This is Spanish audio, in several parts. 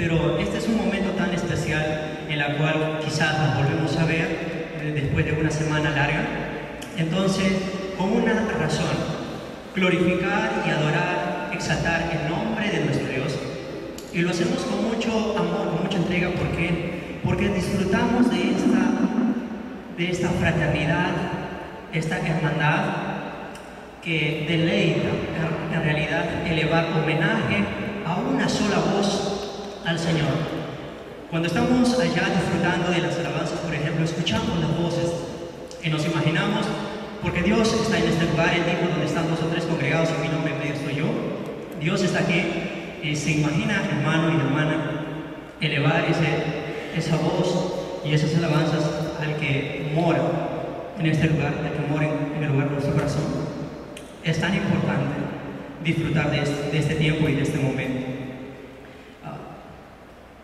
pero este es un momento tan especial en el cual quizás nos volvemos a ver después de una semana larga. Entonces, con una razón, glorificar y adorar, exaltar el nombre de nuestro Dios. Y lo hacemos con mucho amor, con mucha entrega. ¿Por qué? Porque disfrutamos de esta fraternidad, esta hermandad que deleita en realidad elevar homenaje a una sola voz al Señor. Cuando estamos allá disfrutando de las alabanzas, por ejemplo, escuchamos las voces y nos imaginamos, porque Dios está en este lugar, Él dijo, donde están 2 o 3 congregados en mi nombre, en medio estoy yo. Dios está aquí y se imagina, hermano y hermana, elevar esa voz y esas alabanzas al que mora en este lugar, al que mora en el lugar de nuestro corazón. Es tan importante disfrutar de este tiempo y de este momento.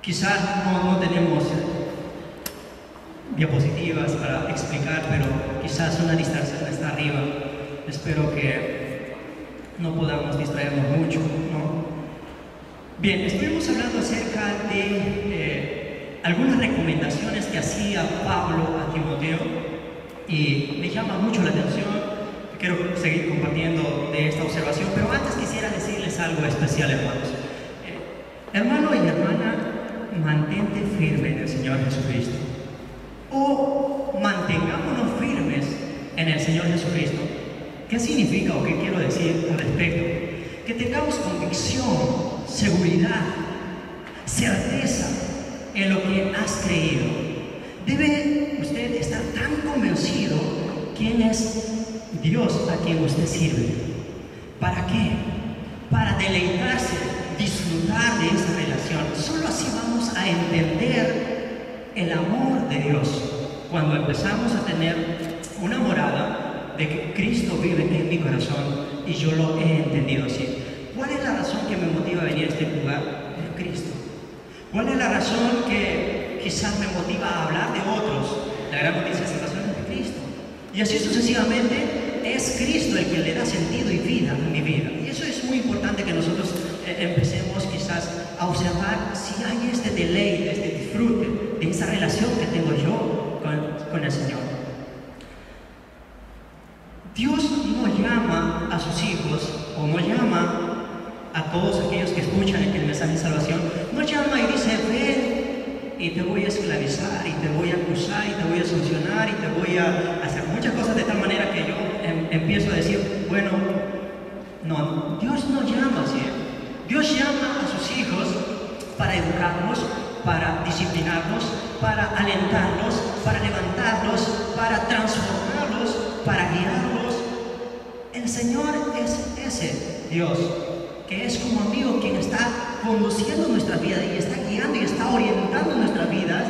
Quizás no tenemos diapositivas para explicar, pero quizás una distracción está arriba. Espero que no podamos distraernos mucho, ¿no? Bien, estuvimos hablando acerca de algunas recomendaciones que hacía Pablo a Timoteo y me llama mucho la atención. Quiero seguir compartiendo de esta observación, pero antes quisiera decirles algo especial, hermanos. Hermano y hermana, mantente firme en el Señor Jesucristo. O mantengámonos firmes en el Señor Jesucristo. ¿Qué significa o qué quiero decir al respecto? Que tengamos convicción, seguridad, certeza en lo que has creído. Debe usted estar tan convencido quién es Dios a quien usted sirve. ¿Para qué? Para deleitarse, disfrutar de esa relación. Solo así vamos a entender el amor de Dios. Cuando empezamos a tener una morada de que Cristo vive en mi corazón y yo lo he entendido así. ¿Cuál es la razón que me motiva a venir a este lugar? Es Cristo. ¿Cuál es la razón que quizás me motiva a hablar de otros? La gran noticia es la razón de Cristo. Y así sucesivamente. Es Cristo el que le da sentido y vida a mi vida. Y eso es muy importante que nosotros empecemos quizás a observar si hay este deleite, este disfrute de esa relación que tengo yo con el Señor. Dios no llama a sus hijos, o no llama a todos aquellos que escuchan el mensaje de salvación, no llama y dice, ven y te voy a esclavizar, y te voy a acusar, y te voy a sancionar, y te voy a hacer muchas cosas de tal manera que yo empiezo a decir, bueno, no, Dios no llama así. Dios llama a sus hijos para educarlos, para disciplinarlos, para alentarlos, para levantarlos, para transformarlos, para guiarlos. El Señor es ese Dios que es como amigo quien está conduciendo nuestra vida y está guiando y está orientando nuestras vidas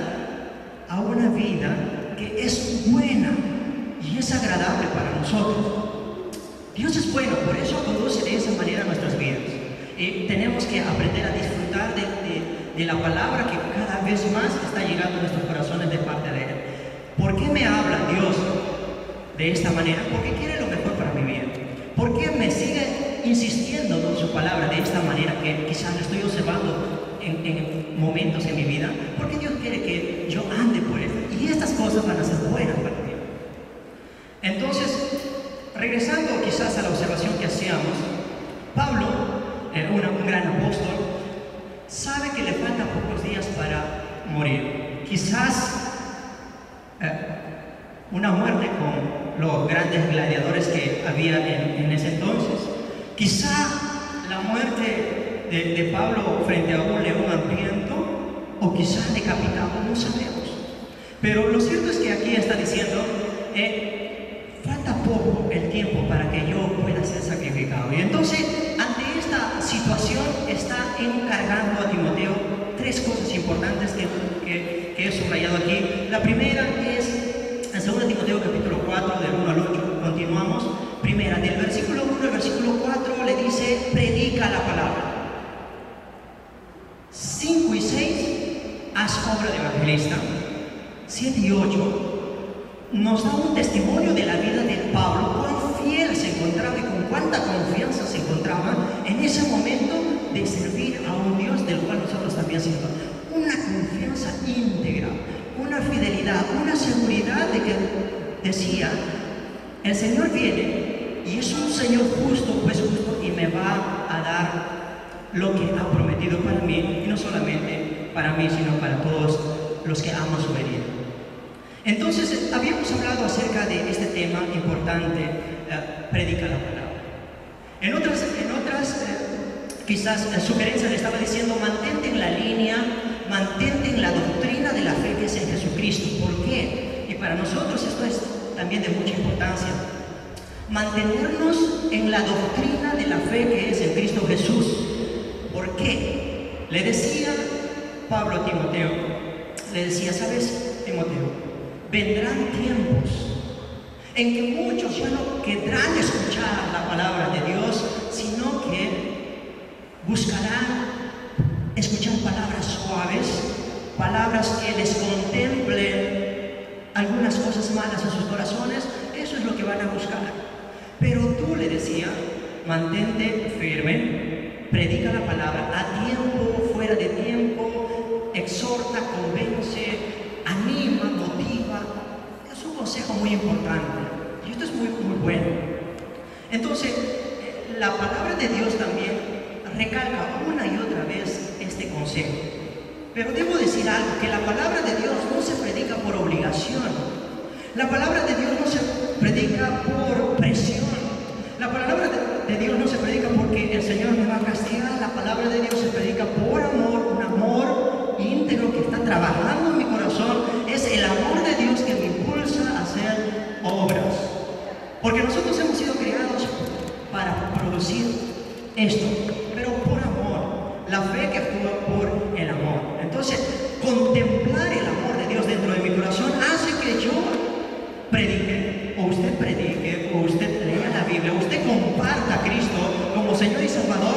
a una vida que es buena y es agradable para nosotros. Dios es bueno, por eso conduce de esa manera nuestras vidas. Y tenemos que aprender a disfrutar de la palabra que cada vez más está llegando a nuestros corazones de parte de Él. ¿Por qué me habla Dios de esta manera? Porque quiere lo mejor para mi vida. ¿Por qué me sigue insistiendo con su palabra de esta manera que quizás lo estoy observando en momentos en mi vida? Porque Dios quiere que yo ande por Él. Y estas cosas van a ser buenas para mí. Entonces, regresando quizás a la observación que hacíamos, Pablo, un gran apóstol, sabe que le faltan pocos días para morir. Quizás una muerte con los grandes gladiadores que había en ese entonces. Quizá la muerte de Pablo frente a un león hambriento, o quizás decapitado, no sabemos. Pero lo cierto es que aquí está diciendo, falta poco el tiempo para que yo pueda ser sacrificado. Y entonces, ante esta situación, está encargando a Timoteo 3 cosas importantes que he subrayado aquí. La primera es, en 2 Timoteo capítulo 4, del 1 al 8, continuamos. Primera, del versículo 1 al versículo 4, le dice, predica la palabra. 5 y 6, haz obra de evangelista. 7 y 8, nos da un testimonio de la vida de Pablo, cuán fiel se encontraba y con cuánta confianza se encontraba en ese momento de servir a un Dios del cual nosotros también servimos. Una confianza íntegra, una fidelidad, una seguridad de que decía, el Señor viene y es un Señor justo, pues justo, y me va a dar lo que ha prometido para mí, y no solamente para mí, sino para todos los que aman su venida. Entonces, habíamos hablado acerca de este tema importante, predica la palabra. En otras quizás sugerencias le estaba diciendo, mantente en la línea, mantente en la doctrina de la fe que es en Jesucristo. ¿Por qué? Y para nosotros esto es también de mucha importancia. Mantenernos en la doctrina de la fe que es en Cristo Jesús. ¿Por qué? Le decía Pablo a Timoteo, le decía, ¿sabes, Timoteo? Vendrán tiempos en que muchos ya no querrán escuchar la palabra de Dios, sino que buscarán escuchar palabras suaves, palabras que les contemplen algunas cosas malas en sus corazones. Eso es lo que van a buscar. Pero tú, le decía, mantente firme, predica la palabra a tiempo, fuera de tiempo, exhorta, convence, anima, motiva. Es un consejo muy importante y esto es muy bueno. Entonces, la palabra de Dios también recalca una y otra vez este consejo. Pero debo decir algo, que la palabra de Dios no se predica por obligación. La palabra de Dios no se predica por presión. La palabra de Dios no se predica porque el Señor me va a castigar. La palabra de Dios se predica por amor, un amor íntegro que está trabajando en mi corazón. Es el amor de Dios que me impulsa a hacer obras. Porque nosotros hemos sido creados para producir esto, pero por amor. La fe que actúa por el amor. Entonces, contemplar el amor de Dios dentro de mi corazón hace que yo predique, o usted predique, o usted lea la Biblia, o usted comparta a Cristo como Señor y Salvador,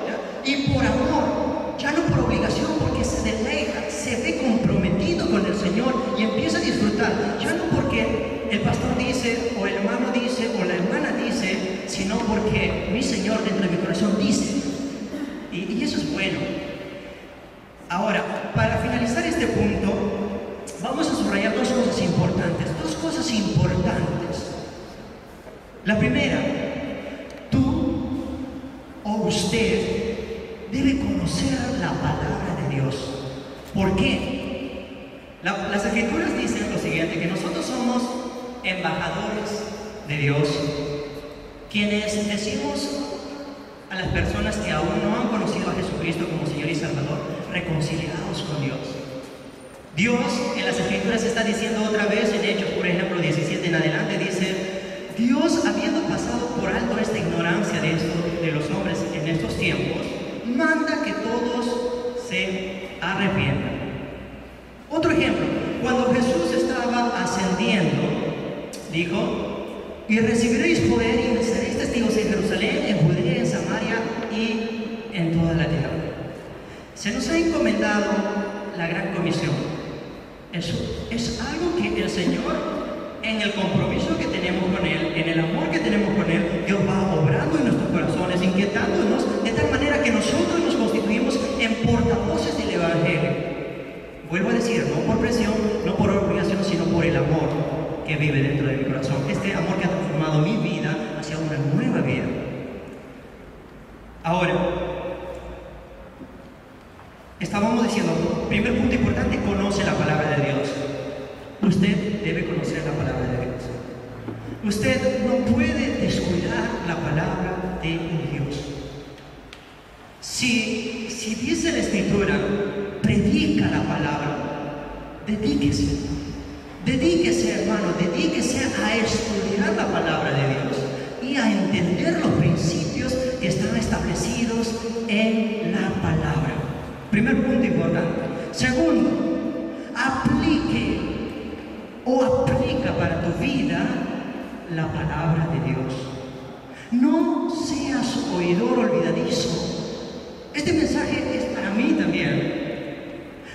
¿ya? Y por amor, ya no por obligación, porque se deleita, se ve comprometido con el Señor y empieza a disfrutar, ya no porque el pastor dice, o el hermano dice, o la hermana dice, sino porque mi Señor dentro de mi corazón dice, y eso es bueno. Ahora, para finalizar este punto, vamos a subrayar dos cosas importantes. La primera, tú o usted debe conocer la palabra de Dios. ¿Por qué? Las Escrituras dicen lo siguiente, que nosotros somos embajadores de Dios, quienes decimos a las personas que aún no han conocido a Jesucristo como Señor y Salvador, reconciliados con Dios. Dios en las Escrituras está diciendo otra vez, en Hechos, por ejemplo, 17 en adelante, dice, Dios, habiendo pasado por alto esta ignorancia de los hombres en estos tiempos, manda que todos se arrepientan. Otro ejemplo, cuando Jesús estaba ascendiendo, dijo, y recibiréis poder y me seréis testigos en Jerusalén, en Judea, en Samaria y en toda la tierra. Se nos ha encomendado la gran comisión. Eso es algo que el Señor, en el compromiso que tenemos con Él, en el amor que tenemos con Él, Dios va obrando en nuestros corazones, inquietándonos de tal manera que nosotros nos constituimos en portavoces del Evangelio. Vuelvo a decir, no por presión, no por obligación, sino por el amor que vive dentro de mi corazón. Este amor que ha transformado mi vida hacia una nueva vida. Ahora, estábamos diciendo, primer punto importante, conoce la palabra de Dios. Usted debe conocer la palabra de Dios. Usted no puede descuidar la palabra de Dios. Si dice la Escritura, predica la palabra, dedíquese, hermano, dedíquese a estudiar la palabra de Dios y a entender los principios que están establecidos en la palabra. Primer punto importante. Segundo, aplica para tu vida la palabra de Dios. No seas oidor olvidadizo. Este mensaje es para mí también.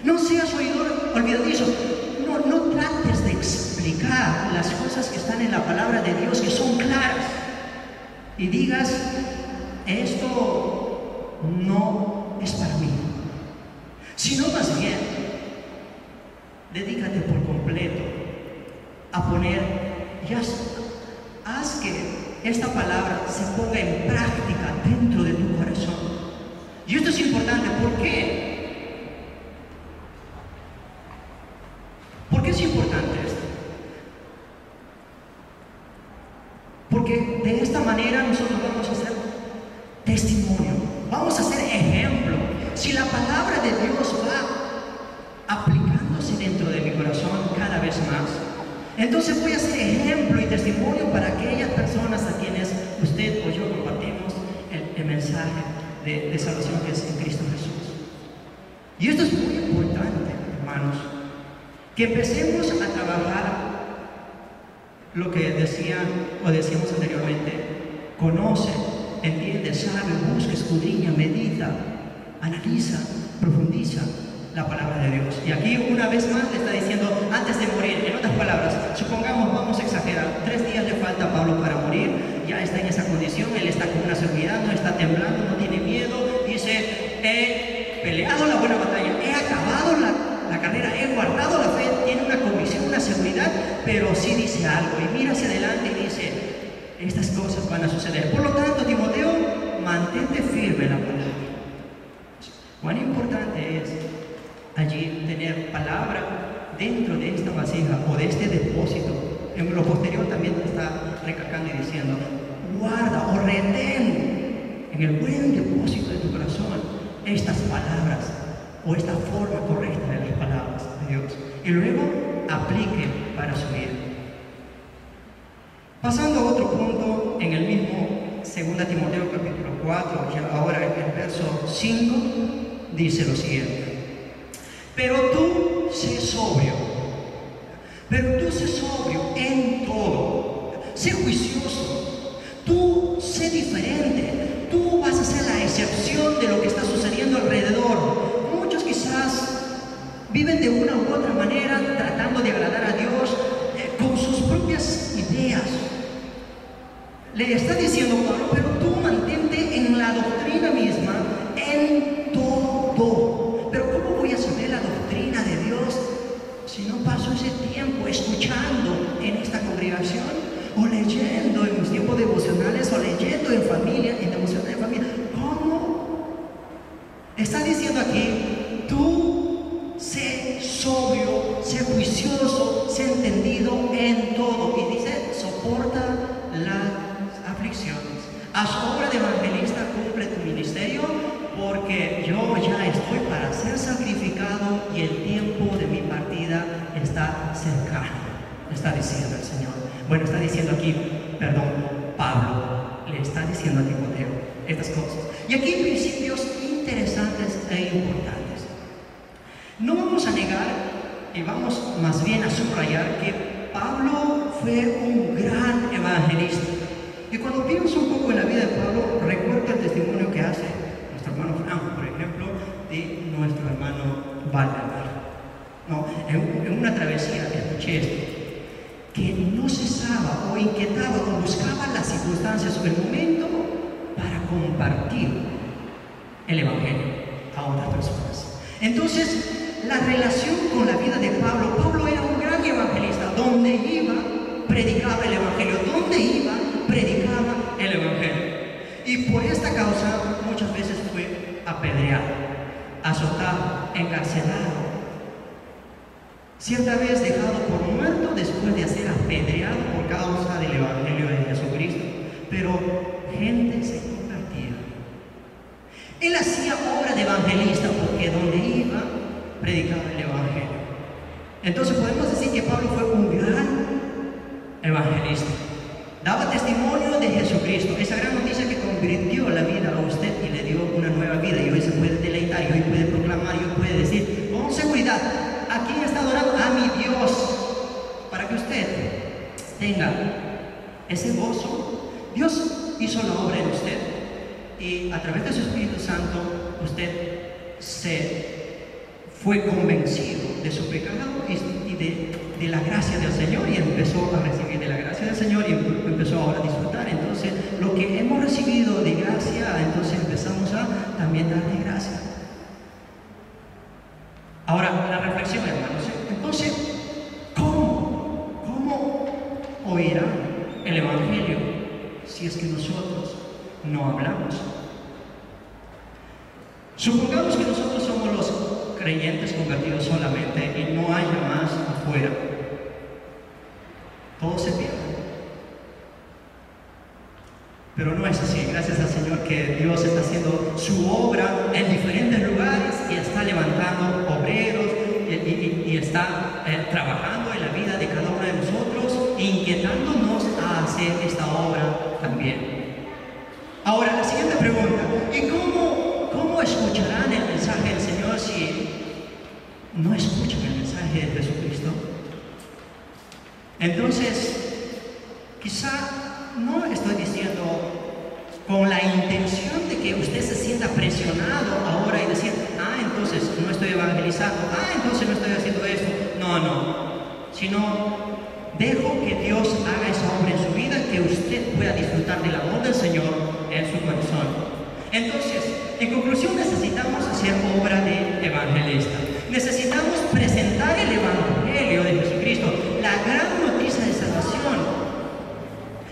No seas oidor olvidadizo. No trates de explicar las cosas que están en la palabra de Dios, que son claras, y digas, esto no es para mí, sino más bien, dedícate por completo a poner, haz que esta palabra se ponga en práctica dentro de tu corazón. Y esto es importante, ¿por qué? ¿Por qué es importante esto? Porque de esta manera nosotros vamos a hacer testimonio, vamos a ser ejemplo. Si la palabra de Dios va aplicándose dentro de mi corazón cada vez más, entonces voy a ser ejemplo y testimonio para aquellas personas a quienes usted o yo compartimos el mensaje de salvación que es en Cristo Jesús. Y esto es muy importante, hermanos, que empecemos a trabajar lo que decíamos anteriormente: conoce, entiende, sabe, busca, escudriña, medita, analiza, profundiza la palabra de Dios. Y aquí una vez más le está diciendo antes de morir. En otras palabras, supongamos, vamos a exagerar, 3 días le falta a Pablo para morir, ya está en esa condición, él está con una seguridad, no está temblando, no tiene miedo, dice: he peleado la buena batalla, he acabado la carrera, he guardado la fe, tiene una convicción, una seguridad, pero sí dice algo y mira hacia adelante y dice: estas cosas van a suceder. Por lo tanto, Timoteo, mantente firme en la palabra. Cuán importante es allí tener palabra dentro de esta vasija o de este depósito. En lo posterior también está recalcando y diciendo: guarda o retén en el buen depósito de tu corazón estas palabras o esta forma correcta de las palabras de Dios, y luego aplique para su vida. Pasando a otro punto, en el mismo 2 Timoteo capítulo 4, ya ahora en el verso 5, dice lo siguiente: pero tú sé sobrio en todo, sé juicioso, tú sé diferente, tú vas a ser la excepción de lo que está sucediendo alrededor. Muchos quizás viven de una u otra manera tratando de agradar a Dios con sus propias ideas. Le está diciendo Pablo: pero tú mantente en la doctrina misma, en todo. Pero ¿cómo voy a saber la doctrina de Dios si no paso ese tiempo escuchando en esta congregación, o leyendo en mis tiempos devocionales, o leyendo en familia, en devocionales de familia? ¿Cómo? Está diciendo aquí: tú sé sobrio, sé juicioso, sé entendido en todo. Y dice: soporta las aflicciones. Haz obra de evangelista, cumple tu ministerio, porque yo ya estoy para ser sacrificado y el tiempo de mi partida está cercano. Está diciendo el Señor. Bueno, está diciendo aquí, Pablo le está diciendo a Timoteo estas cosas. Y aquí hay principios interesantes e importantes. No vamos a negar, y vamos más bien a subrayar, que Pablo fue un gran evangelista. Y cuando pienso un poco en la vida de Pablo, recuerdo el testimonio que hace nuestro hermano Franco, por ejemplo, de nuestro hermano Valdemar. No, en una travesía escuché esto, que no cesaba o inquietaba o buscaba las circunstancias o el momento para compartir el evangelio a otras personas. Entonces, la relación con la vida de Pablo era un gran evangelista. Donde iba, predicaba el evangelio. Donde iba, predicaba el evangelio. Y por esta causa muchas veces fue apedreado, azotado, encarcelado. Cierta vez dejado por muerto después de ser apedreado por causa del evangelio de Jesucristo. Pero gente se convertía. Él hacía obra de evangelista porque donde iba, predicaba el evangelio. Entonces podemos decir que Pablo fue un gran evangelista. Daba testimonio de Jesucristo, esa gran noticia que convirtió la vida a usted y le dio una nueva vida, y hoy se puede deleitar, y hoy puede proclamar, y hoy puede decir con seguridad: ¿a quién está adorando? A mi Dios. Para que usted tenga ese gozo, Dios hizo la obra en usted, y a través de su Espíritu Santo usted se fue convencido de su pecado y de la gracia del Señor, y empezó a recibir de la gracia del Señor, y empezó ahora a disfrutar. Entonces, lo que hemos recibido de gracia, entonces empezamos a también darle gracia. Evangelio si es que nosotros no hablamos? Supongamos que nosotros somos los creyentes convertidos solamente y no haya más afuera. Todo se pierde. Pero no es así. Gracias al Señor que Dios está haciendo su obra en diferentes lugares y está levantando obreros y está trabajando en la vida de cada uno de nosotros, inquietándonos a hacer esta obra también. Ahora, la siguiente pregunta: ¿y cómo escucharán el mensaje del Señor si no escuchan el mensaje de Jesucristo? Entonces, quizá no estoy diciendo con la intención de que usted se sienta presionado ahora y decir, entonces no estoy evangelizando, entonces no estoy haciendo esto. No, sino dejo que Dios haga esa obra en su vida, que usted pueda disfrutar del amor del Señor en su corazón. Entonces, en conclusión, necesitamos hacer obra de evangelista. Necesitamos presentar el Evangelio de Jesucristo, la gran noticia de salvación,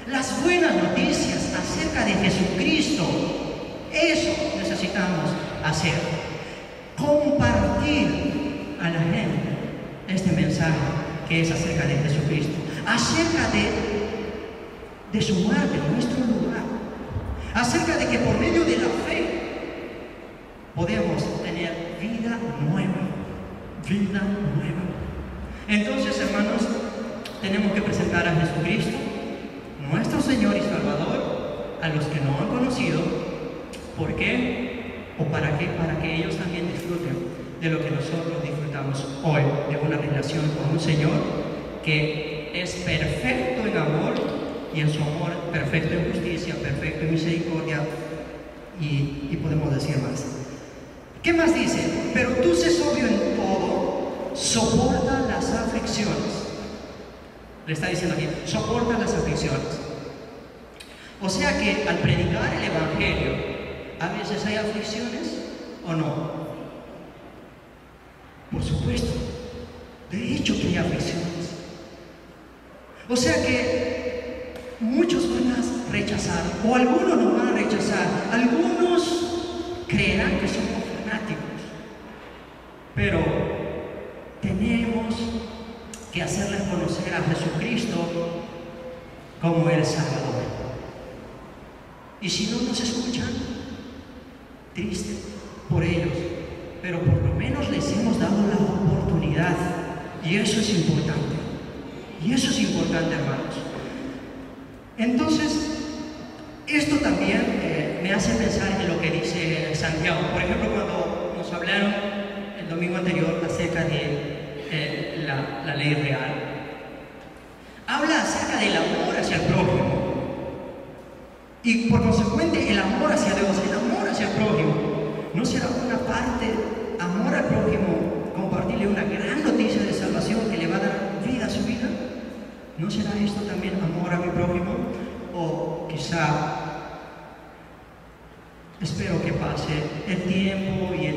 las buenas noticias acerca de Jesucristo. Eso necesitamos hacer. Compartir a la gente este mensaje que es acerca de Jesucristo, acerca de su muerte en nuestro lugar, acerca de que por medio de la fe podemos tener vida nueva. Entonces, hermanos, tenemos que presentar a Jesucristo, nuestro Señor y Salvador, a los que no han conocido. ¿Por qué? ¿O para qué? Para que ellos también disfruten de lo que nosotros disfrutamos hoy, de una relación con un Señor que es perfecto en amor, y en su amor perfecto en justicia, perfecto en misericordia, y podemos decir más. ¿Qué más dice? Pero tú sé sobrio en todo, soporta las aflicciones. Le está diciendo aquí, soporta las aflicciones. O sea que al predicar el Evangelio, a veces hay aflicciones, ¿o no? Por supuesto. De hecho que hay aflicciones. O sea que muchos van a rechazar, o algunos nos van a rechazar, algunos creerán que somos fanáticos, pero tenemos que hacerles conocer a Jesucristo como el Salvador. Y si no nos escuchan, triste por ellos, pero por lo menos les hemos dado la oportunidad, y eso es importante. Hermanos. Entonces, esto también me hace pensar en lo que dice Santiago. Por ejemplo, cuando nos hablaron el domingo anterior acerca de la ley real, habla acerca del amor hacia el prójimo, y por consecuente el amor hacia Dios, el amor hacia el prójimo. ¿No será una parte amor al prójimo, compartirle una gran noticia de salvación que le va a dar vida a su vida? ¿No será esto también amor a mi prójimo? O quizá espero que pase el tiempo y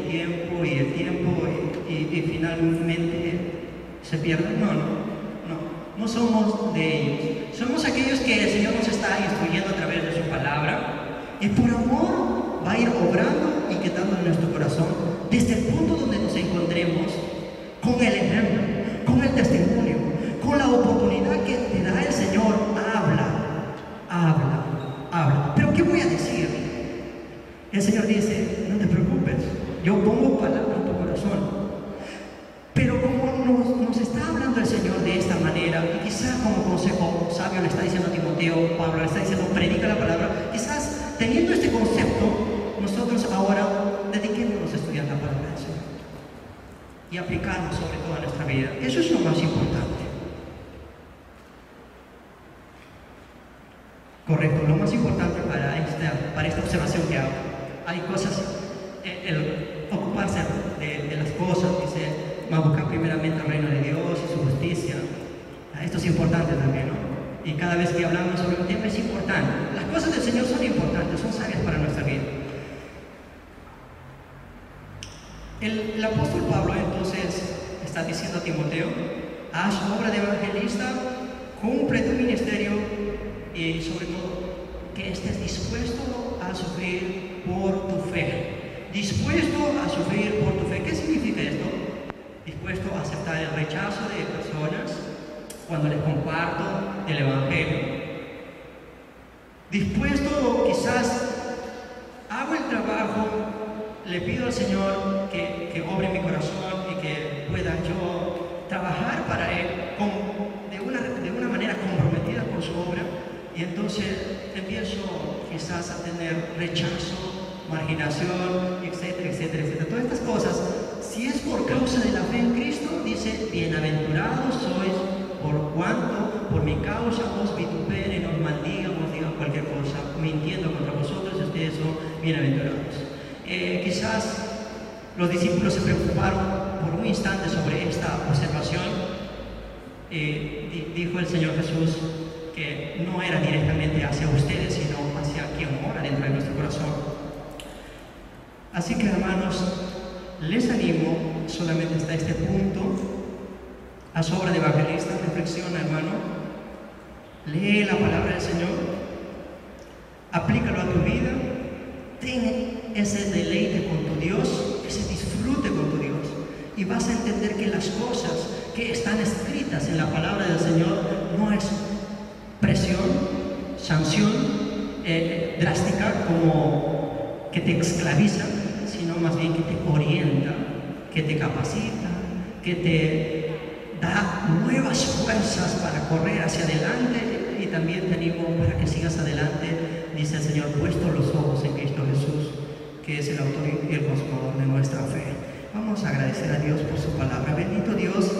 finalmente se pierda. No somos de ellos. Somos aquellos que el Señor nos está instruyendo a través de su palabra, y por amor va a ir obrando y quedando en nuestro corazón desde el punto donde nos encontremos, con el ejemplo, con el testimonio, con la oportunidad que te da el Señor. Habla. ¿Pero qué voy a decir? El Señor dice, no te preocupes, yo pongo palabras en tu corazón. Pero como nos está hablando el Señor de esta manera, y quizás como consejo sabio le está diciendo a Timoteo, Pablo le está diciendo, predica la palabra, quizás teniendo este concepto, nosotros ahora dediquémonos a estudiar la palabra del Señor y aplicarlo sobre toda nuestra vida. Eso es lo más importante. Correcto, lo más importante para esta observación que hago. Hay cosas, el ocuparse de las cosas, dice, más buscar primeramente el reino de Dios y su justicia. Esto es importante también, ¿no? Y cada vez que hablamos sobre un tema es importante. Las cosas del Señor son importantes, son sabias para nuestra vida. El apóstol Pablo entonces está diciendo a Timoteo, haz obra de evangelista, cumple tu ministerio, y sobre todo que estés dispuesto a sufrir por tu fe. Dispuesto a sufrir por tu fe. ¿Qué significa esto? Dispuesto a aceptar el rechazo de personas cuando les comparto el Evangelio. Dispuesto, quizás hago el trabajo, le pido al Señor que obre mi corazón y que pueda yo trabajar para Él de una manera comprometida con su obra, y entonces empiezo quizás a tener rechazo, marginación, etcétera, etcétera, etcétera. Todas estas cosas, si es por causa de la fe en Cristo, dice, bienaventurados sois por cuanto por mi causa os vituperen, os maldigan, os digan cualquier cosa, mintiendo contra vosotros, y ustedes son bienaventurados. Quizás los discípulos se preocuparon por un instante sobre esta observación. Dijo el Señor Jesús que no era directamente hacia ustedes, sino hacia quien mora dentro de nuestro corazón. Así que, hermanos, les animo solamente hasta este punto a su obra de evangelista. Reflexiona, hermano, lee la palabra del Señor, aplícalo a tu vida, ten ese deleite con tu Dios, ese disfrute con tu Dios, y vas a entender que las cosas que están escritas en la palabra del Señor no es presión, sanción drástica como que te esclaviza, sino más bien que te orienta, que te capacita, que te da nuevas fuerzas para correr hacia adelante, y también te animo para que sigas adelante, dice el Señor, puesto los ojos en Cristo Jesús, que es el autor y el consumador de nuestra fe. Vamos a agradecer a Dios por su palabra. Bendito Dios,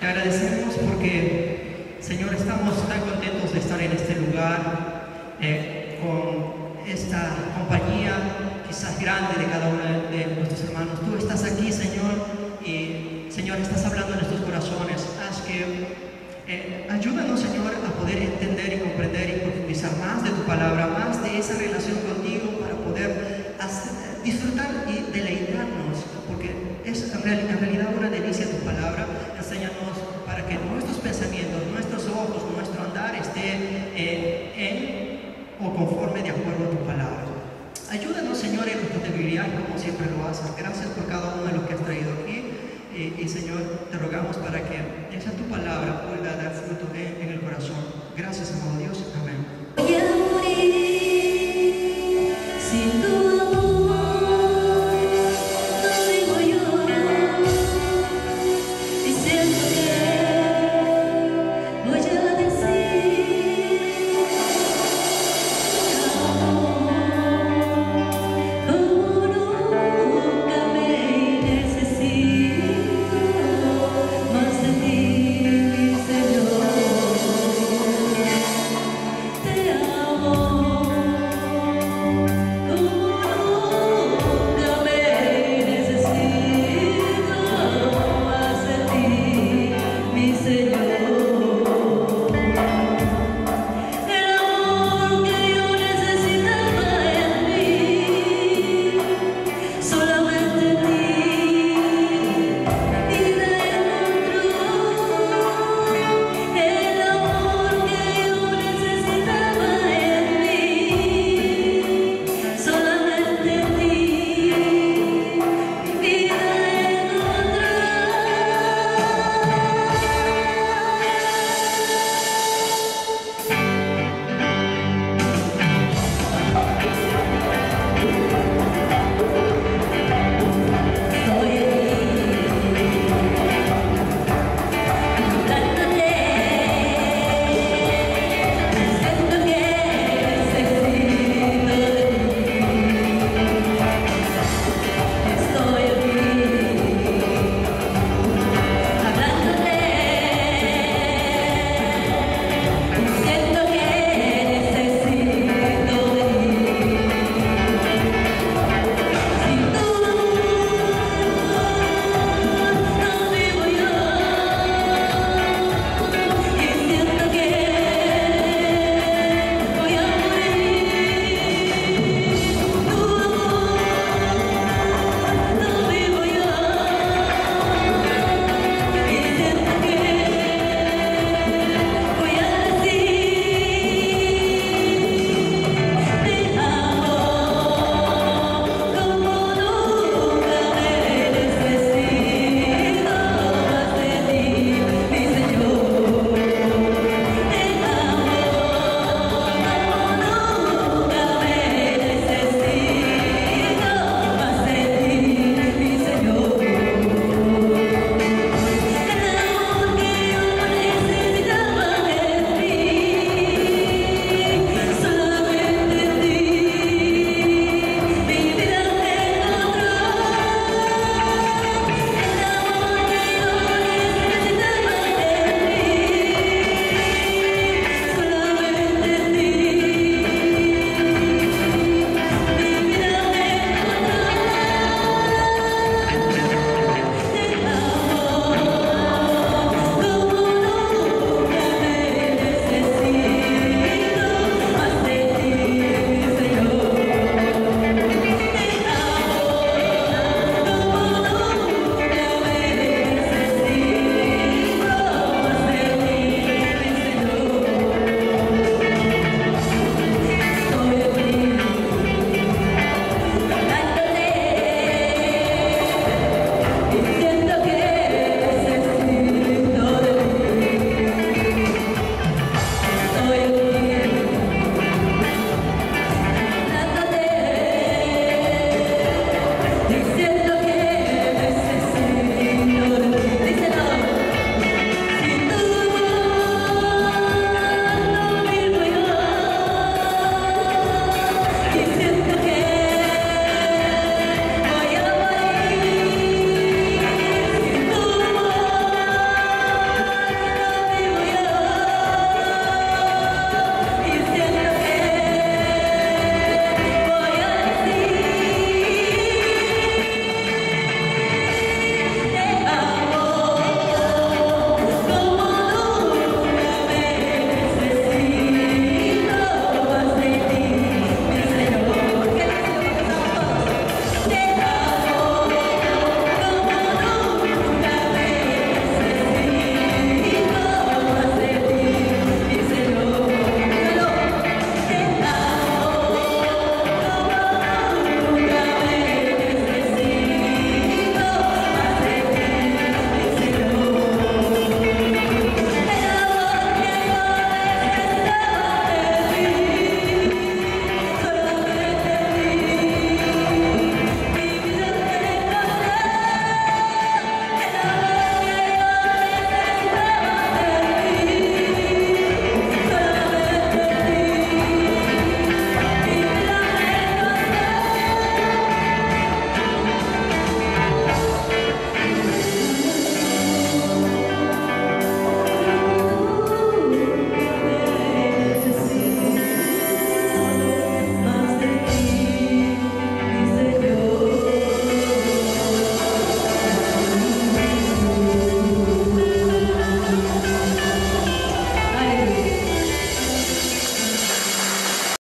te agradecemos porque, Señor, estamos tan contentos de estar en este lugar, con esta compañía quizás grande de cada uno de nuestros hermanos. Tú estás aquí, Señor, y Señor, estás hablando en nuestros corazones. Haz que ayúdanos, Señor, a poder entender y comprender y profundizar más de tu palabra, más de esa relación contigo, para poder disfrutar y deleitarnos, porque es en realidad una delicia tu palabra. Enséñanos para que nuestros pensamientos, nuestros ojos, nuestro andar esté en o conforme de acuerdo a tu palabra. Ayúdanos, Señor, en nuestra debilidad, como siempre lo haces. Gracias por cada uno de los que has traído aquí. Y Señor, te rogamos para que esa tu palabra pueda dar fruto en el corazón. Gracias, amado Dios.